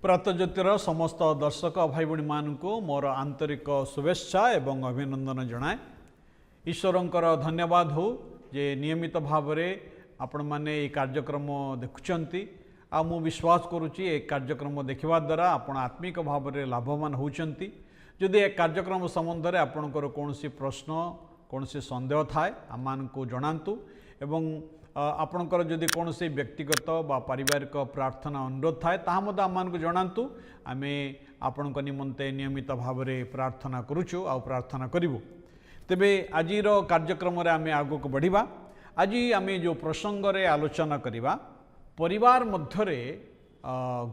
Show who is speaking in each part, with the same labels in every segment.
Speaker 1: प्रातज्योतिर समस्त दर्शक भाई भाई मानक मोर आंतरिक शुभेच्छा एवं अभिनंदन जनाए। ईश्वरंकर धन्यवाद हो जे नियमित भाव में आपण मैंने ये कार्यक्रम देखुंट आ मु विश्वास करुच्ची ए कार्यक्रम देखा द्वारा आपण आत्मिक भाव में लाभवान होती। जदि ए कार्यक्रम संबंध में आपणकर कौन प्रश्न कौन सन्देह थाए आम को जनातु एवं आपणकर जदि कौन व्यक्तिगत बा पारिवारिक प्रार्थना अनुरोध थाए ताहा आम को जनातु आमे आपण निमंते नियमित भाव में प्रार्थना करुचु आ प्रार्थना करूँ। तेबे आजिर कार्यक्रम आमे आगो को बढ़िबा। आज आम जो प्रसंग रे आलोचना करिबा परिवार मध्यरे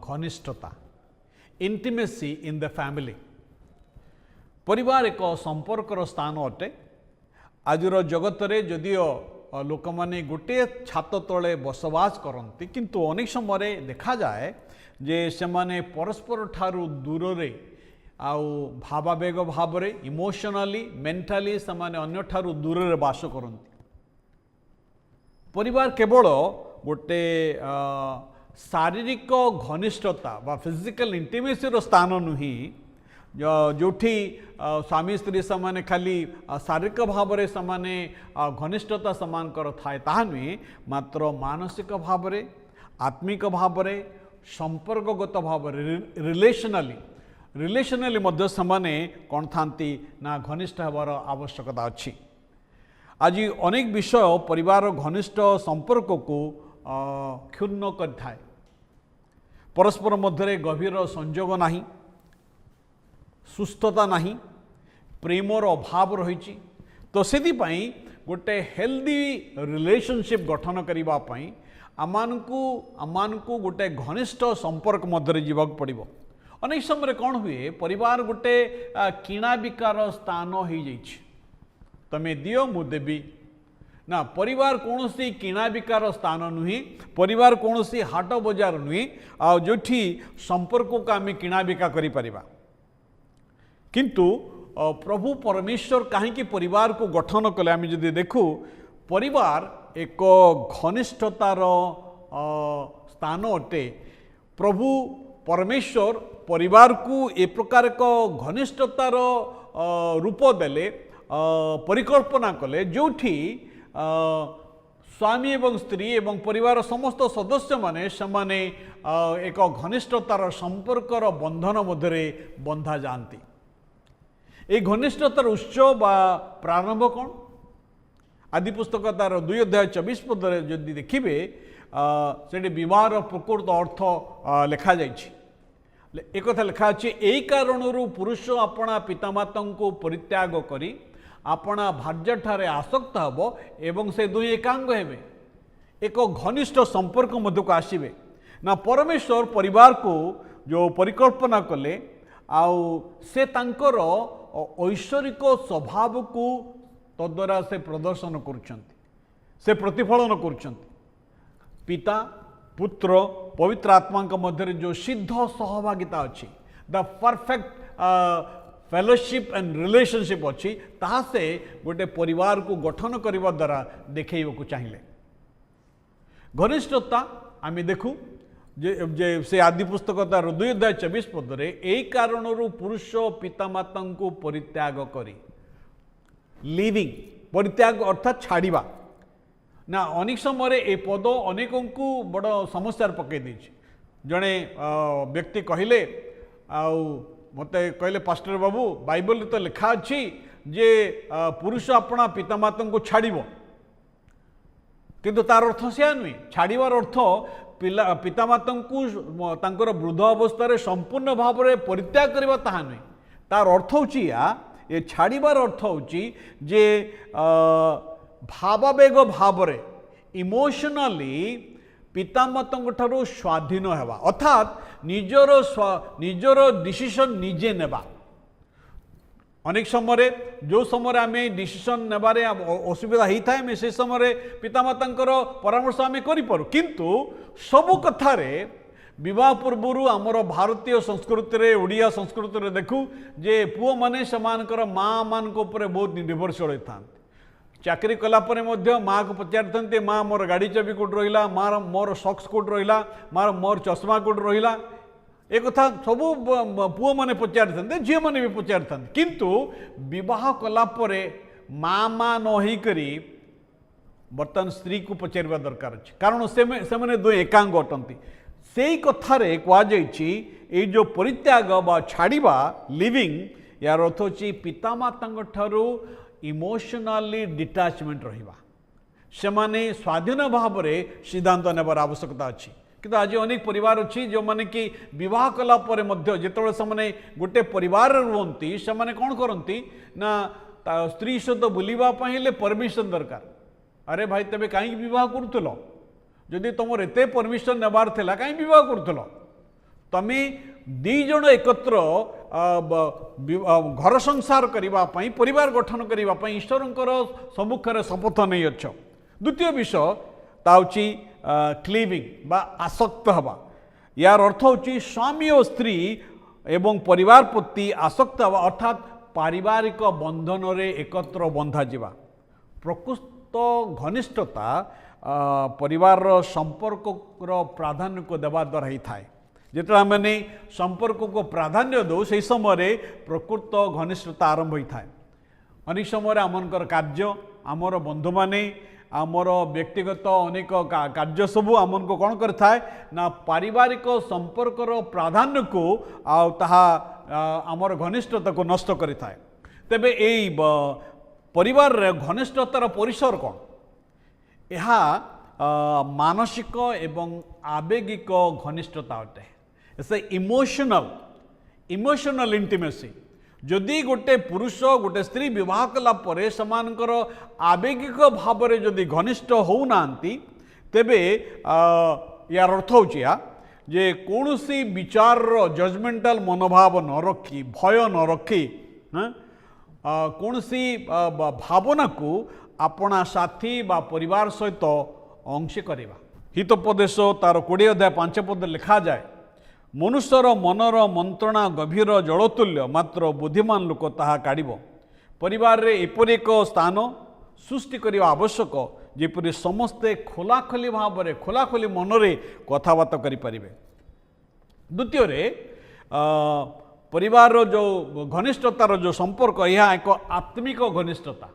Speaker 1: घनिष्ठता इंटिमेसी इन द फैमिली। परिवार एक संपर्कर स्थान अटे। आजिर जगत रे जदिओ लोक मैंने गोटे छात तले बसवास करती किंतु अनेक समय देखा जाए जे से माने परस्पर ठारू दूर रे आउ भावावेग भाव में इमोशनली मेंटाली से माने अन्य ठारू दूर रे बास करती। परिवार केवल गोटे शारीरिक घनिष्ठता बा फिजिकल इंटिमेसी स्थान नुही जोठी स्वामी स्त्री सामाने खाली शारीरिक भाव में सामाने घनिष्ठता समान कर थाए ताहा नुहे मात्र मानसिक भाव में आत्मिक भाव में संपर्कगत भाव रिलेशनली मध्य समाने कौन थांती ना घनिष्ठ हबार आवश्यकता अच्छी। आज अनेक विषय परिवार घनिष्ठ संपर्क को क्षुण्ण कर परस्पर मध्य गभीर संजोग नहीं, सुस्थता नहीं, प्रेमर अभाव रही। तो से गोटे हेल्दी रिलेशनशिप गठन करने आमानकु गोटे घनिष्ठ संपर्क मध्य जीवाक पड़ो। अनेक समय कौन हुए परिवार गोटे किणा बिकार स्थान हो जाइए। तमे दियो मु देवी ना परिवार कौन सी किणा बिकार स्थान नुहे। परिवार कौन सी हाट बजार नुहे आ जोठी संपर्क को आम किणा बिका करि परिबा। किंतु प्रभु परमेश्वर कहीं परिवार को गठन कले आम जदि देखू परिवार एक घनिष्ठतार स्थान अटे। प्रभु परमेश्वर परिवार को ए प्रकार एक घनिष्ठतार रूप देले परिकल्पना कले जोठी स्वामी एवं स्त्री एवं परिवार समस्त सदस्य माने समाने एक घनिष्ठतार संपर्कर बंधन मध्य बंधा जाती। ये घनिष्ठतार उत्स बा प्रारंभ कौन आदि पुस्तक तार 2 अध्याय 24 पद जदि देखिए से विवाह प्रकृत अर्थ लिखा जाइए। एक कथा लिखा अच्छे यही कारण पुरुष अपना पितामाता को परित्याग करी अपना भार्य ठारे आसक्त हब एवं से दुई एकांग हेबे एक घनिष्ठ संपर्क मध्य को आसबे ना। परमेश्वर परिवार को जो परिकल्पना कले आउ से तांकर ऐश्वरिक स्वभाव को तद्वारा से प्रदर्शन करुछंती, से प्रतिफलन करुछंती। पिता पुत्र पवित्र आत्मा मध्य जो सिद्ध सहभागिता अच्छी the perfect fellowship and relationship अच्छी ताहा से गोटे परिवार को गठन करने द्वारा देखा चाहिए। घनिष्ठता आम देखू जे से आदि पुस्तक तार 2 अध्याय 24 पद यही कारण पुरुष पितामाता को परित्याग करी लिविंग परित्याग अर्थात छाड़वा ना। अनेक समय ए पद अनेकों को बड़ समस्या पकई दे। जड़े व्यक्ति कहले मत कहले पास्टर बाबू बाइबल तो लिखा अच्छी जे पुरुष अपना पितामाता को छाड़ब किंतु तार अर्थ से नुहे। छाड़ार अर्थ पितामाता को तांकर वृद्ध अवस्था संपूर्ण भाव में परित्याग करवा ताहा नुहे। तार अर्थ होची ये छाड़ार अर्थ होची जे भावावेग भाव में इमोशनली पितामाता ठारू स्वाधीन हेबा अर्थात निजर डिसीजन निजे नेबा। अनेक समय जो समय आम डिसीजन नेबारे असुविधा होता है से समय पितामाता परामर्श आम करूँ किंतु सबु कथारे विवाह पूर्व आमर भारतीय संस्कृति रे ओडिया संस्कृति रे देखू जे पुओ माने समानकर माँ मान बहुत निर्भरशील होता है। चाकरी कलापर माँ को पचारि माँ मोर गाड़ी चाबी कौट रहा माँ मोर सक्स कौट रहा माँ मोर चश्मा कौट रहा ए कथा सबू पुओ मैंने पचारि था झील मैंने भी पचारि था किंतु विवाह कलापर माँ माँ न हो करी बर्तमान स्त्री को पचार दरकार अच्छे कारण से मैंने दुई एकांग अटंती से कथार कहुई ये जो परित्याग बा छाड़वा लिविंग यार अर्थ हो पितामाता ठारू इमोशनाली डिटाचमेंट रहिबा से माने स्वाधीन भाव में सिद्धांत नेबार आवश्यकता अच्छी किंतु आज अनेक परिवार अच्छी जो माने कि विवाह कला परे मध्य जिते से गोटे परिवार रुहंती से माने कौन करती ना स्त्री सहित बुलवाई हेले परमिशन दरकार अरे भाई तेरे कहीं विवाह करुल जदि तुम एत परमिशन नेबार थिला कहीं विवाह करुल तमे दीज एकत्र घर संसार करने परिवार गठन करने ईश्वर सम्मुखें शपथ नहीं अच्छ द्वितीय विषय ताऊची क्लीविंग बा आसक्त हवा यार अर्थ होची स्वामी और स्त्री एवं परिवार प्रति आसक्त हवा अर्थात पारिवारिक बंधन रे एकत्र बंधा जिवा प्रकृत घनिष्ठता परिवार संपर्क प्राधान्य को देवा द्वारा ही थाए जिते आम संपर्क को प्राधान्य दो से समय प्रकृत घनिष्ठता आरंभ होता है अनेक समय आमर कार्य आमर बंधु माने आमर व्यक्तिगत अनेक कार्य सबू आमन को कौन करता है ना पारिवारिक संपर्कर प्राधान्य को आमर घनिष्ठता को नष्ट करता है तेबे यही परिवार घनिष्ठतार परिसर कौन यह मानसिक एवं आवेगिक घनिष्ठता अटे से इमोशनल इंटिमेसी जदि गोटे पुरुष गोटे स्त्री विवाह कला परे समानकर आवेगिक भाव में जदि घनिष्ठ होना तेबे यार अर्थ होचिया जे कौनसी विचार जजमेंटाल मनोभाव न रखी भय न रखी कौनसी भावना को अपना साथी बा परिवार सहित अंश करवा हितोपदेश तार 20 अध्याय 5 पद लिखा जाए मनुष्यर मनर मंत्रणा गभीर जलतुल्य मात्र बुद्धिमान लोक ताहा काढ़ परिवार रे एपरि एक स्थान सृष्टि करने आवश्यक जेपरि समस्ते खोलाखोली भाव में खोलाखोली मनरे कथबार्ता करें द्वितीय परिवार जो घनिष्ठतार जो संपर्क यह एक आत्मिक घनिष्ठता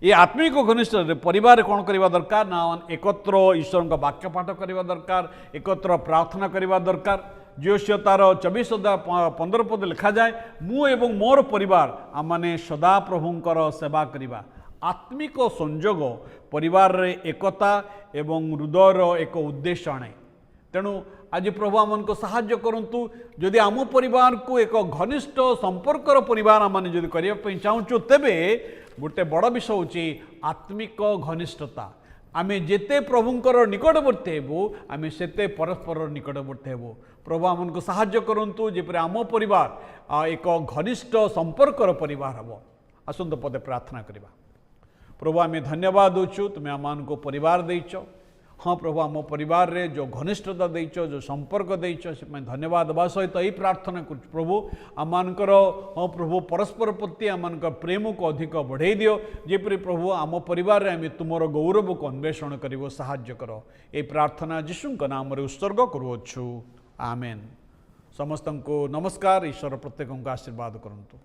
Speaker 1: ये आत्मिक घनिष्ठता परिवार कौन करवा दरकार ना एकत्र ईश्वर का वाक्य पाठ करवा दरकार एकत्र प्रार्थना करवा दरकार जोशिया तार 24 अध्याय 15 पद लिखा जाए मु एवं मोर परिवार आमने सदा प्रभुंकर सेवा करिबा आत्मिक संजोग परिवार रे एकता एवं हृदयर एक उद्देश्य आने तेणु आज प्रभु आमन को साहाय्य करंतु जदि आम परिवार को एक घनिष्ठ संपर्कर परिवार आमने जदि करने चाहूँ तेबे गोटे बड़ विषय होची आत्मिक घनिष्ठता आमे जेते प्रभुंकर निकटवर्ती हेबू आमे सेते परस्पर निकटवर्ती हेबू प्रभु आमन को साहाय्य करंतु जेपरि आम परिवार एक घनिष्ठ संपर्कर परिवार हेबो आसंत पदे प्रार्थना करिबा प्रभु आमे धन्यवाद दोछु तुमे आमान को परिवार देइछ हाँ प्रभु आम परिवार रे जो घनिष्ठता देइछ जो संपर्क देइछ से धन्यवाद बा सहित यही प्रार्थना कर प्रभु आमानकर हाँ प्रभु परस्पर प्रति आमानकर प्रेम को अधिक बढ़ाई दियो जेपरि प्रभु आम परिवार रे आमे तुमर गौरव को अन्वेषण करिवो साहाय्य करो ए प्रार्थना यीशुंक नाम रे उत्सर्ग करूछु आमेन समस्त को नमस्कार ईश्वर प्रत्येक को आशीर्वाद करंतु।